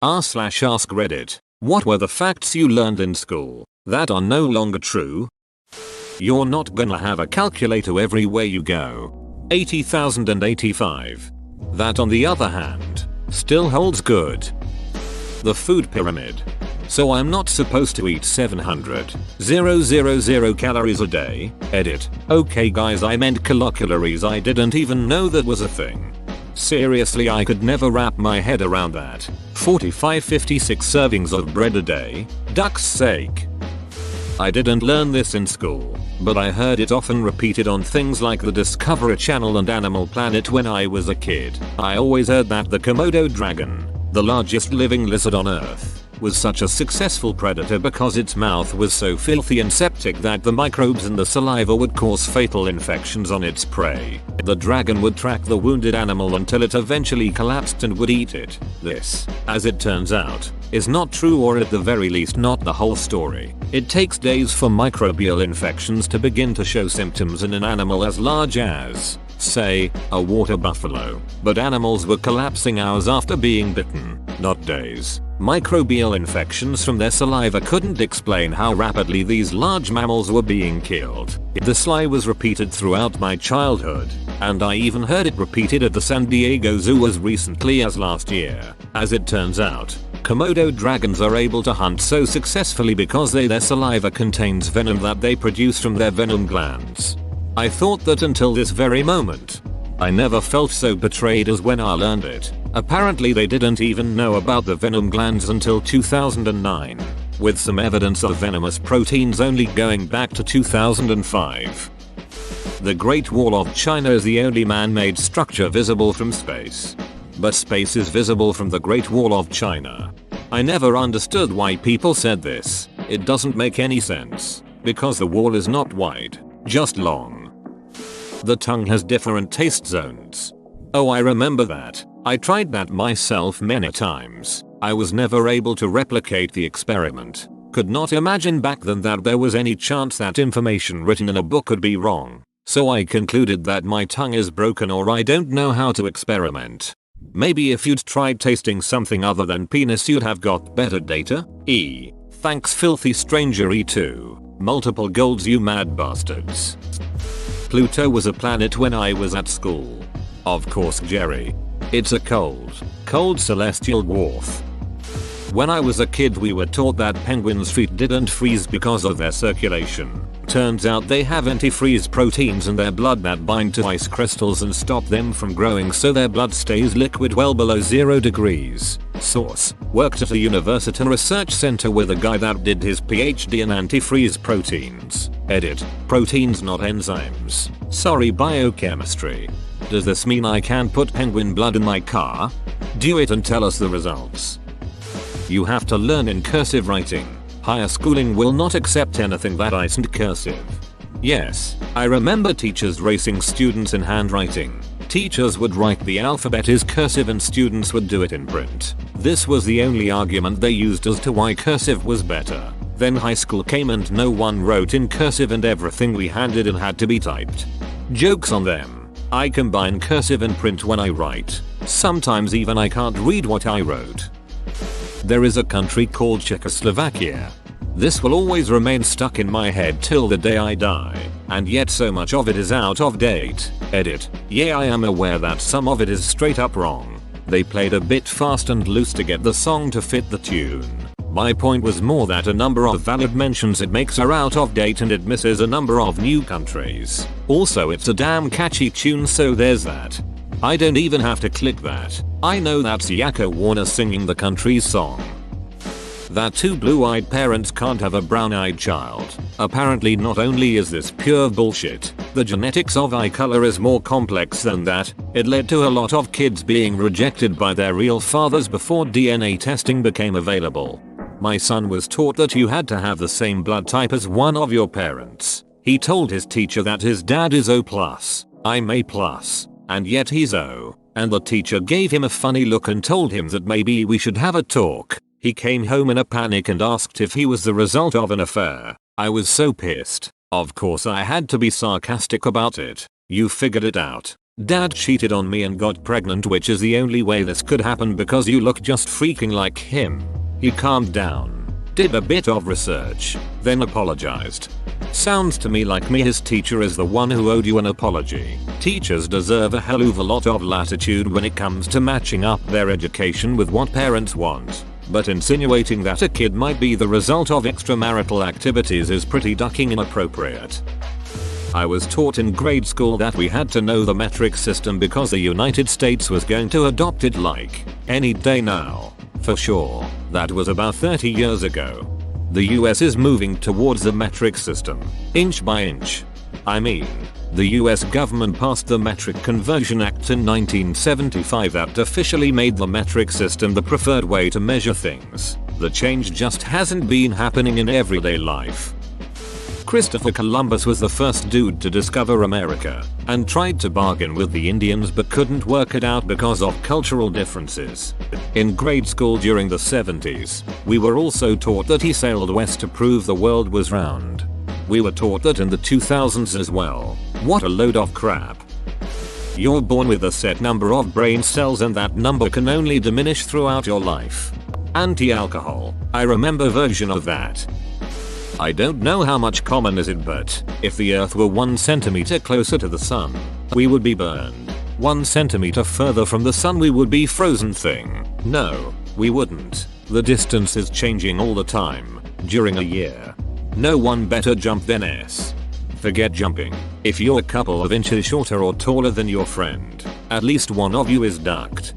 r/ask Reddit. What were the facts you learned in school that are no longer true? You're not gonna have a calculator everywhere you go. 80,085. That on the other hand, still holds good. The food pyramid. So I'm not supposed to eat 700,000 calories a day? Edit. Okay guys, I meant kilocalories. I didn't even know that was a thing. Seriously, I could never wrap my head around that. 45-56 servings of bread a day? Duck's sake. I didn't learn this in school, but I heard it often repeated on things like the Discovery Channel and Animal Planet when I was a kid. I always heard that the Komodo dragon, the largest living lizard on Earth, was such a successful predator because its mouth was so filthy and septic that the microbes in the saliva would cause fatal infections on its prey. The dragon would track the wounded animal until it eventually collapsed and would eat it. This, as it turns out, is not true, or at the very least not the whole story. It takes days for microbial infections to begin to show symptoms in an animal as large as, say, a water buffalo. But animals were collapsing hours after being bitten, not days. Microbial infections from their saliva couldn't explain how rapidly these large mammals were being killed. This lie was repeated throughout my childhood, and I even heard it repeated at the San Diego Zoo as recently as last year. As it turns out, Komodo dragons are able to hunt so successfully because their saliva contains venom that they produce from their venom glands. I thought that until this very moment. I never felt so betrayed as when I learned it. Apparently they didn't even know about the venom glands until 2009, with some evidence of venomous proteins only going back to 2005. The Great Wall of China is the only man-made structure visible from space. But space is visible from the Great Wall of China. I never understood why people said this. It doesn't make any sense, because the wall is not wide, just long. The tongue has different taste zones. Oh, I remember that. I tried that myself many times. I was never able to replicate the experiment. Could not imagine back then that there was any chance that information written in a book could be wrong. So I concluded that my tongue is broken, or I don't know how to experiment. Maybe if you'd tried tasting something other than penis you'd have got better data? Thanks filthy stranger E2. Multiple golds, you mad bastards. Pluto was a planet when I was at school. Of course, Jerry. It's a cold celestial dwarf. When I was a kid we were taught that penguins' feet didn't freeze because of their circulation. Turns out they have antifreeze proteins in their blood that bind to ice crystals and stop them from growing, so their blood stays liquid well below 0 degrees. Source: worked at a university research center with a guy that did his PhD in antifreeze proteins. Edit: proteins, not enzymes. Sorry, biochemistry. Does this mean I can put penguin blood in my car? Do it and tell us the results. You have to learn in cursive writing. Higher schooling will not accept anything that isn't cursive. Yes, I remember teachers racing students in handwriting. Teachers would write the alphabet as cursive and students would do it in print. This was the only argument they used as to why cursive was better. Then high school came and no one wrote in cursive and everything we handed in had to be typed. Joke's on them. I combine cursive and print when I write. Sometimes even I can't read what I wrote. There is a country called Czechoslovakia. This will always remain stuck in my head till the day I die, and yet so much of it is out of date. Edit: yeah, I am aware that some of it is straight up wrong. They played a bit fast and loose to get the song to fit the tune. My point was more that a number of valid mentions it makes are out of date and it misses a number of new countries. Also, it's a damn catchy tune, so there's that. I don't even have to click that. I know that's Yakko Warner singing the country's song. That two blue-eyed parents can't have a brown-eyed child. Apparently not only is this pure bullshit, the genetics of eye color is more complex than that. It led to a lot of kids being rejected by their real fathers before DNA testing became available. My son was taught that you had to have the same blood type as one of your parents. He told his teacher that his dad is O+, I'm A+, and yet he's O, and the teacher gave him a funny look and told him that maybe we should have a talk. He came home in a panic and asked if he was the result of an affair. I was so pissed. Of course I had to be sarcastic about it. You figured it out. Dad cheated on me and got pregnant, which is the only way this could happen because you look just freaking like him. He calmed down, did a bit of research, then apologized. Sounds to me like his teacher is the one who owed you an apology. Teachers deserve a hell of a lot of latitude when it comes to matching up their education with what parents want. But insinuating that a kid might be the result of extramarital activities is pretty ducking inappropriate. I was taught in grade school that we had to know the metric system because the United States was going to adopt it like any day now. For sure, that was about 30 years ago. The US is moving towards the metric system, inch by inch. I mean, the US government passed the Metric Conversion Act in 1975 that officially made the metric system the preferred way to measure things. The change just hasn't been happening in everyday life. Christopher Columbus was the first dude to discover America and tried to bargain with the Indians but couldn't work it out because of cultural differences. In grade school during the 70s, we were also taught that he sailed west to prove the world was round. We were taught that in the 2000s as well. What a load of crap. You're born with a set number of brain cells and that number can only diminish throughout your life. Anti-alcohol, I remember a version of that. I don't know how much common is it, but if the earth were 1 centimeter closer to the sun, we would be burned. 1 centimeter further from the sun we would be frozen thing. No, we wouldn't. The distance is changing all the time. During a year. No one better jump than S. Forget jumping. If you're a couple of inches shorter or taller than your friend, at least one of you is ducked.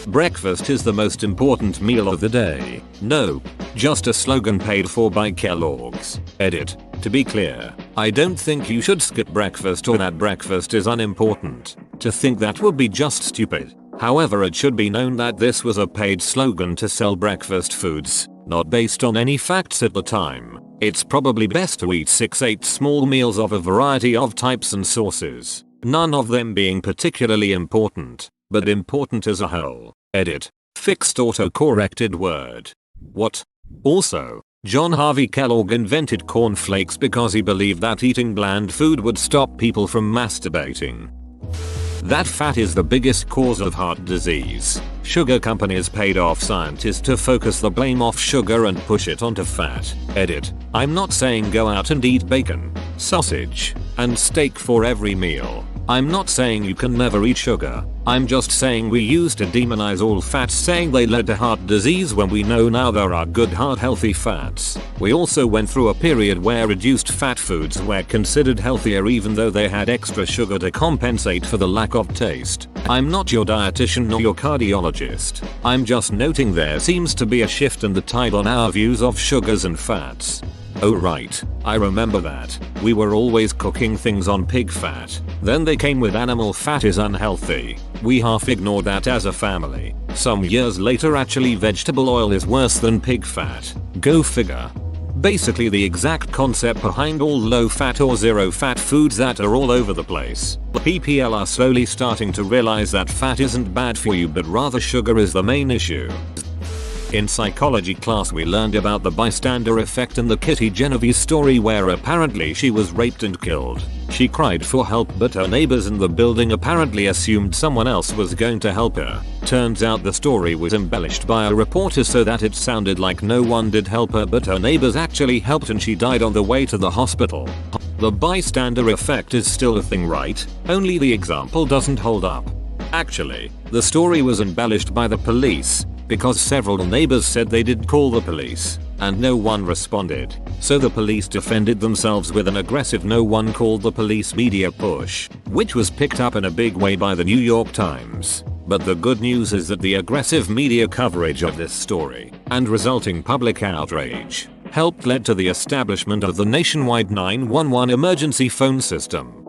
Breakfast is the most important meal of the day. No, just a slogan paid for by Kellogg's. Edit. To be clear, I don't think you should skip breakfast or that breakfast is unimportant. To think that would be just stupid. However, it should be known that this was a paid slogan to sell breakfast foods, not based on any facts at the time. It's probably best to eat 6-8 small meals of a variety of types and sources, none of them being particularly important, but important as a whole. Edit. Fixed auto-corrected word. What? Also, John Harvey Kellogg invented cornflakes because he believed that eating bland food would stop people from masturbating. That fat is the biggest cause of heart disease. Sugar companies paid off scientists to focus the blame off sugar and push it onto fat. Edit. I'm not saying go out and eat bacon, sausage, and steak for every meal. I'm not saying you can never eat sugar. I'm just saying we used to demonize all fats, saying they led to heart disease when we know now there are good heart healthy fats. We also went through a period where reduced fat foods were considered healthier even though they had extra sugar to compensate for the lack of taste. I'm not your dietitian nor your cardiologist. I'm just noting there seems to be a shift in the tide on our views of sugars and fats. Oh right, I remember that. We were always cooking things on pig fat. Then they came with animal fat is unhealthy. We half ignored that as a family. Some years later actually vegetable oil is worse than pig fat. Go figure. Basically the exact concept behind all low fat or zero fat foods that are all over the place. The PPL are slowly starting to realize that fat isn't bad for you but rather sugar is the main issue. In psychology class we learned about the bystander effect and the Kitty Genovese story where apparently she was raped and killed. She cried for help but her neighbors in the building apparently assumed someone else was going to help her. Turns out the story was embellished by a reporter so that it sounded like no one did help her but her neighbors actually helped and she died on the way to the hospital. The bystander effect is still a thing, right? Only the example doesn't hold up. Actually, the story was embellished by the police because several neighbors said they did call the police and no one responded. So the police defended themselves with an aggressive no one called the police media push, which was picked up in a big way by the New York Times. But the good news is that the aggressive media coverage of this story and resulting public outrage helped lead to the establishment of the nationwide 911 emergency phone system.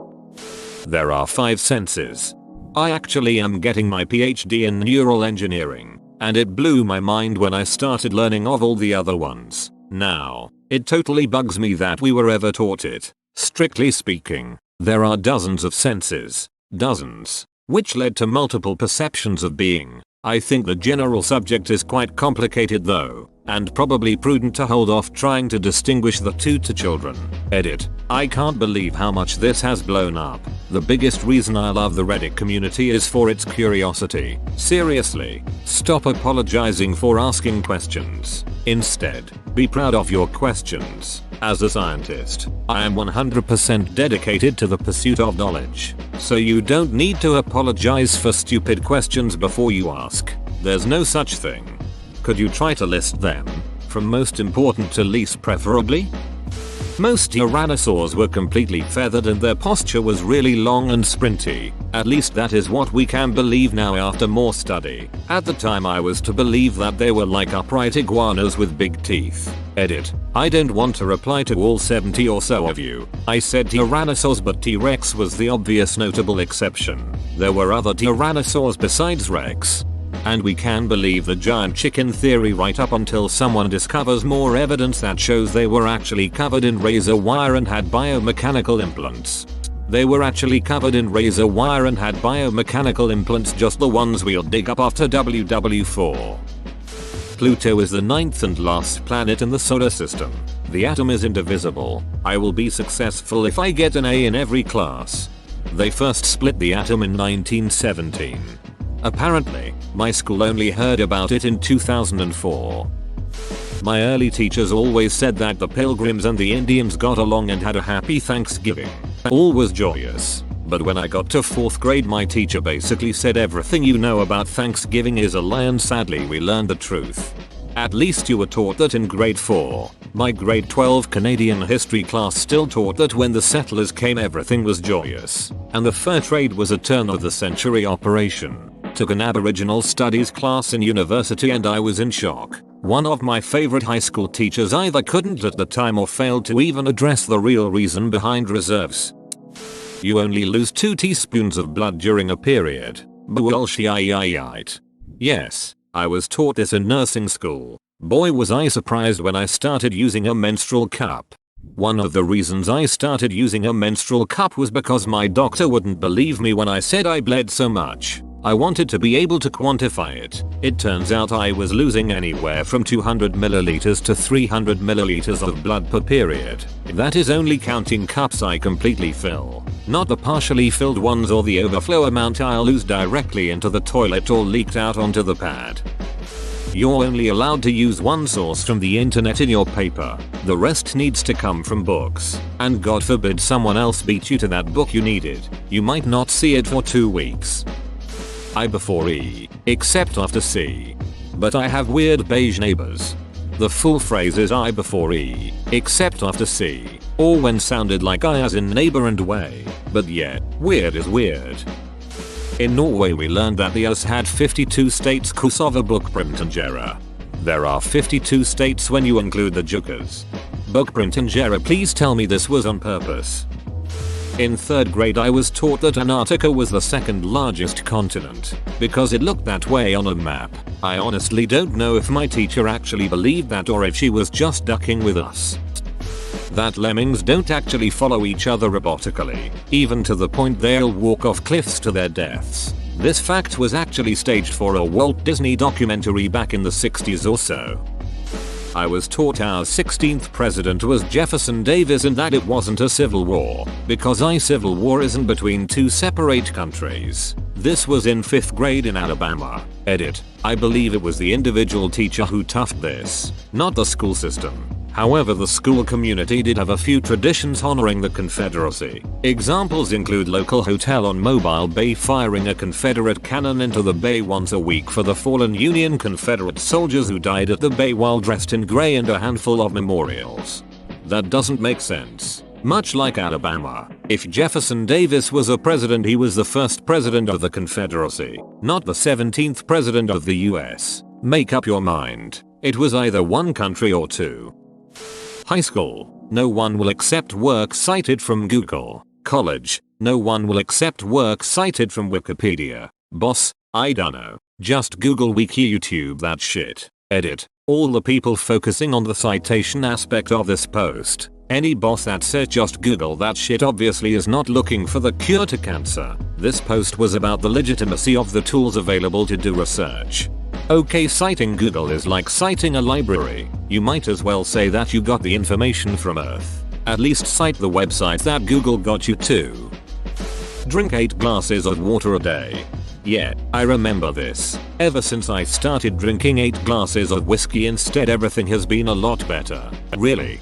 There are 5 senses. I actually am getting my PhD in neural engineering. And it blew my mind when I started learning of all the other ones. Now, it totally bugs me that we were ever taught it. Strictly speaking, there are dozens of senses. Dozens. Which led to multiple perceptions of being. I think the general subject is quite complicated though, and probably prudent to hold off trying to distinguish the two to children. Edit. I can't believe how much this has blown up. The biggest reason I love the Reddit community is for its curiosity. Seriously, stop apologizing for asking questions. Instead, be proud of your questions. As a scientist, I am 100% dedicated to the pursuit of knowledge. So you don't need to apologize for stupid questions before you ask. There's no such thing. Could you try to list them? From most important to least preferably? Most tyrannosaurs were completely feathered and their posture was really long and sprinty. At least that is what we can believe now after more study. At the time I was to believe that they were like upright iguanas with big teeth. Edit. I don't want to reply to all 70 or so of you. I said tyrannosaurs but T-Rex was the obvious notable exception. There were other tyrannosaurs besides Rex. And we can believe the giant chicken theory right up until someone discovers more evidence that shows they were actually covered in razor wire and had biomechanical implants. They were actually covered in razor wire and had biomechanical implants, just the ones we'll dig up after WW4. Pluto is the 9th and last planet in the solar system. The atom is indivisible. I will be successful if I get an A in every class. They first split the atom in 1917. Apparently, my school only heard about it in 2004. My early teachers always said that the Pilgrims and the Indians got along and had a happy Thanksgiving. All was joyous. But when I got to 4th grade, my teacher basically said everything you know about Thanksgiving is a lie, and sadly we learned the truth. At least you were taught that in grade 4. My grade 12 Canadian history class still taught that when the settlers came everything was joyous, and the fur trade was a turn of the century operation. Took an Aboriginal studies class in university and I was in shock. One of my favorite high school teachers either couldn't at the time or failed to even address the real reason behind reserves. You only lose 2 teaspoons of blood during a period. Bullshit. Yes, I was taught this in nursing school. Boy was I surprised when I started using a menstrual cup. One of the reasons I started using a menstrual cup was because my doctor wouldn't believe me when I said I bled so much. I wanted to be able to quantify it. It turns out I was losing anywhere from 200 milliliters to 300 milliliters of blood per period. That is only counting cups I completely fill, not the partially filled ones or the overflow amount I'll lose directly into the toilet or leaked out onto the pad. You're only allowed to use one source from the internet in your paper. The rest needs to come from books. And God forbid someone else beat you to that book you needed. You might not see it for 2 weeks. I before E, except after C. But I have weird beige neighbors. The full phrase is I before E, except after C, or when sounded like I as in neighbor and way, but yet, weird is weird. In Norway we learned that the US had 52 states Kosovo Bokprintengera. There are 52 states when you include the Jukas. Bokprintengera, please tell me this was on purpose. In 3rd grade I was taught that Antarctica was the 2nd largest continent, because it looked that way on a map. I honestly don't know if my teacher actually believed that or if she was just ducking with us. That lemmings don't actually follow each other robotically, even to the point they'll walk off cliffs to their deaths. This fact was actually staged for a Walt Disney documentary back in the 60s or so. I was taught our 16th president was Jefferson Davis and that it wasn't a civil war, because a civil war isn't between 2 separate countries. This was in 5th grade in Alabama. Edit. I believe it was the individual teacher who toughed this, not the school system. However, the school community did have a few traditions honoring the Confederacy. Examples include local hotel on Mobile Bay firing a Confederate cannon into the bay once a week for the fallen Union Confederate soldiers who died at the bay while dressed in gray, and a handful of memorials. That doesn't make sense. Much like Alabama, if Jefferson Davis was a president, he was the first president of the Confederacy, not the 17th president of the US. Make up your mind. It was either one country or two. High school, no one will accept work cited from Google. College, no one will accept work cited from Wikipedia. Boss, I dunno. Just Google Wiki YouTube that shit. Edit. All the people focusing on the citation aspect of this post. Any boss that says just Google that shit obviously is not looking for the cure to cancer. This post was about the legitimacy of the tools available to do research. Okay, citing Google is like citing a library. You might as well say that you got the information from Earth. At least cite the website that Google got you to. Drink 8 glasses of water a day. Yeah, I remember this. Ever since I started drinking 8 glasses of whiskey instead, everything has been a lot better. Really.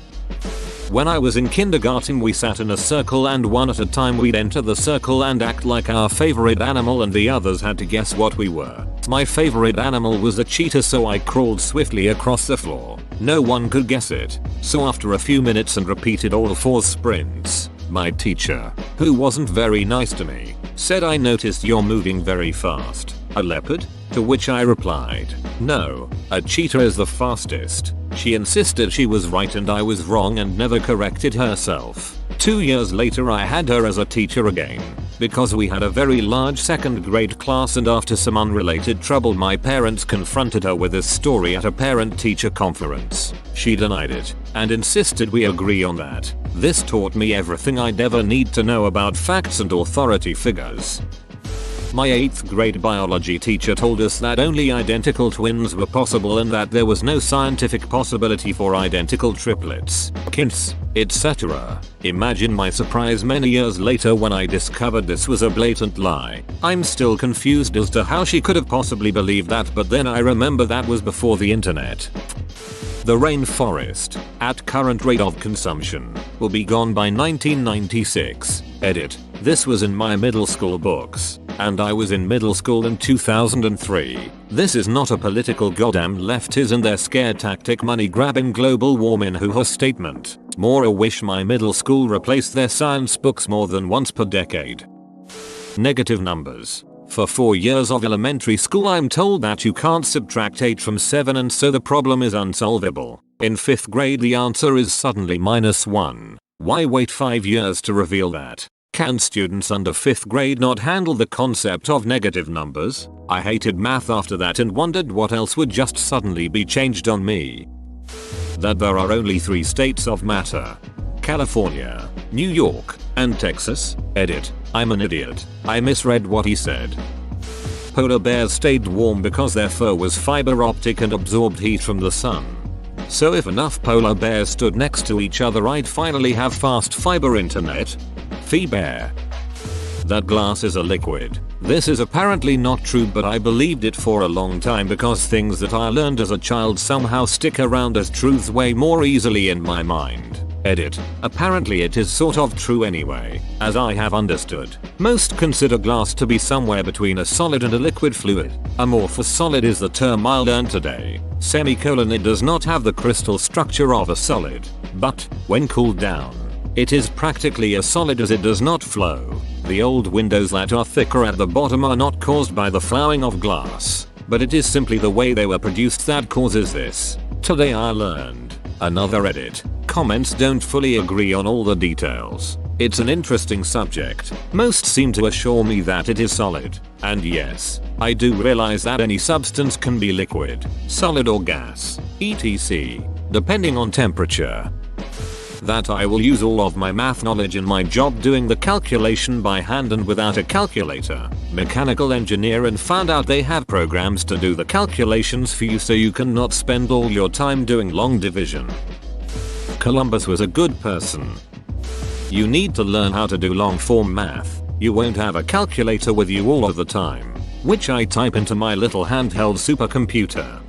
When I was in kindergarten, we sat in a circle and one at a time we'd enter the circle and act like our favorite animal and the others had to guess what we were. My favorite animal was a cheetah, so I crawled swiftly across the floor. No one could guess it. So after a few minutes and repeated all 4 sprints, my teacher, who wasn't very nice to me, said, "I noticed you're moving very fast. A leopard?" To which I replied, "No, a cheetah is the fastest." She insisted she was right and I was wrong and never corrected herself. 2 years later I had her as a teacher again, because we had a very large 2nd grade class, and after some unrelated trouble my parents confronted her with this story at a parent-teacher conference. She denied it and insisted we agree on that. This taught me everything I'd ever need to know about facts and authority figures. My 8th grade biology teacher told us that only identical twins were possible and that there was no scientific possibility for identical triplets, twins, etc. Imagine my surprise many years later when I discovered this was a blatant lie. I'm still confused as to how she could have possibly believed that, but then I remember that was before the internet. The rainforest, at current rate of consumption, will be gone by 1996. Edit. This was in my middle school books, and I was in middle school in 2003. This is not a political goddamn lefties and their scare tactic money grabbing global warming hoo-ha statement. More I wish my middle school replaced their science books more than once per decade. Negative numbers. For 4 years of elementary school I'm told that you can't subtract 8 from 7 and so the problem is unsolvable. In 5th grade the answer is suddenly -1. Why wait 5 years to reveal that? Can students under 5th grade not handle the concept of negative numbers? I hated math after that and wondered what else would just suddenly be changed on me. That there are only 3 states of matter: California, New York, and Texas. Edit. I'm an idiot. I misread what he said. Polar bears stayed warm because their fur was fiber optic and absorbed heat from the sun. So if enough polar bears stood next to each other I'd finally have fast fiber internet. Phi bear. That glass is a liquid. This is apparently not true, but I believed it for a long time because things that I learned as a child somehow stick around as truths way more easily in my mind. Edit. Apparently it is sort of true anyway, as I have understood. Most consider glass to be somewhere between a solid and a liquid fluid. Amorphous solid is the term I learned today. Semicolon. It does not have the crystal structure of a solid, but, when cooled down, it is practically a solid as it does not flow. The old windows that are thicker at the bottom are not caused by the flowing of glass, but it is simply the way they were produced that causes this. Today I learned. Another edit. Comments don't fully agree on all the details. It's an interesting subject. Most seem to assure me that it is solid. And yes, I do realize that any substance can be liquid, solid or gas, etc. depending on temperature. That I will use all of my math knowledge in my job doing the calculation by hand and without a calculator. Mechanical engineer and found out they have programs to do the calculations for you so you cannot spend all your time doing long division. Columbus was a good person. You need to learn how to do long form math. You won't have a calculator with you all of the time, which I type into my little handheld supercomputer.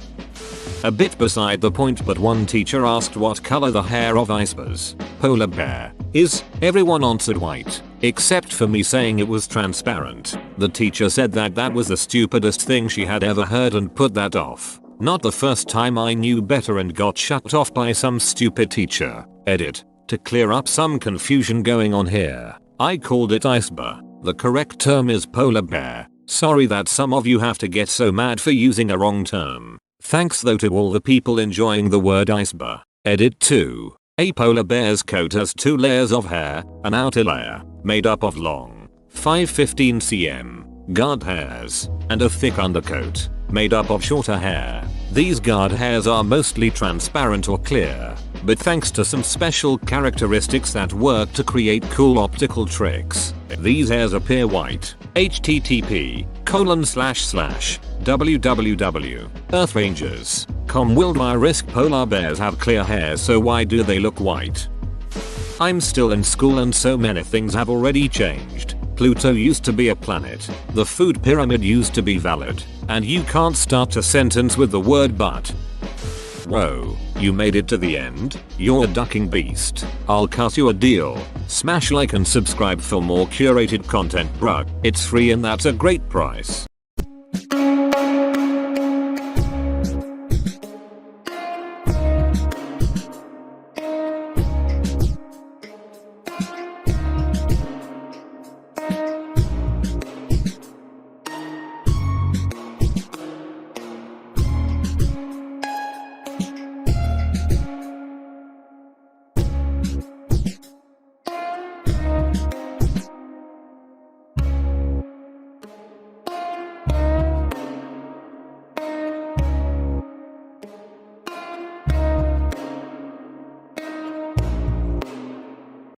A bit beside the point, but one teacher asked what color the hair of Iceber's polar bear is. Everyone answered white, except for me saying it was transparent. The teacher said that that was the stupidest thing she had ever heard and put that off. Not the first time I knew better and got shut off by some stupid teacher. Edit. To clear up some confusion going on here, I called it iceberg. The correct term is polar bear. Sorry that some of you have to get so mad for using a wrong term. Thanks though to all the people enjoying the word iceberg. Edit 2. A polar bear's coat has 2 layers of hair, an outer layer, made up of long, 5-15 cm, guard hairs, and a thick undercoat, made up of shorter hair. These guard hairs are mostly transparent or clear, but thanks to some special characteristics that work to create cool optical tricks, these hairs appear white. http://www.earthrangers.com Will my risk polar bears have clear hair, so why do they look white? I'm still in school and so many things have already changed. Pluto used to be a planet. The food pyramid used to be valid. And you can't start a sentence with the word but. Whoa, you made it to the end? You're a ducking beast. I'll cut you a deal. Smash like and subscribe for more curated content, bruh. It's free and that's a great price.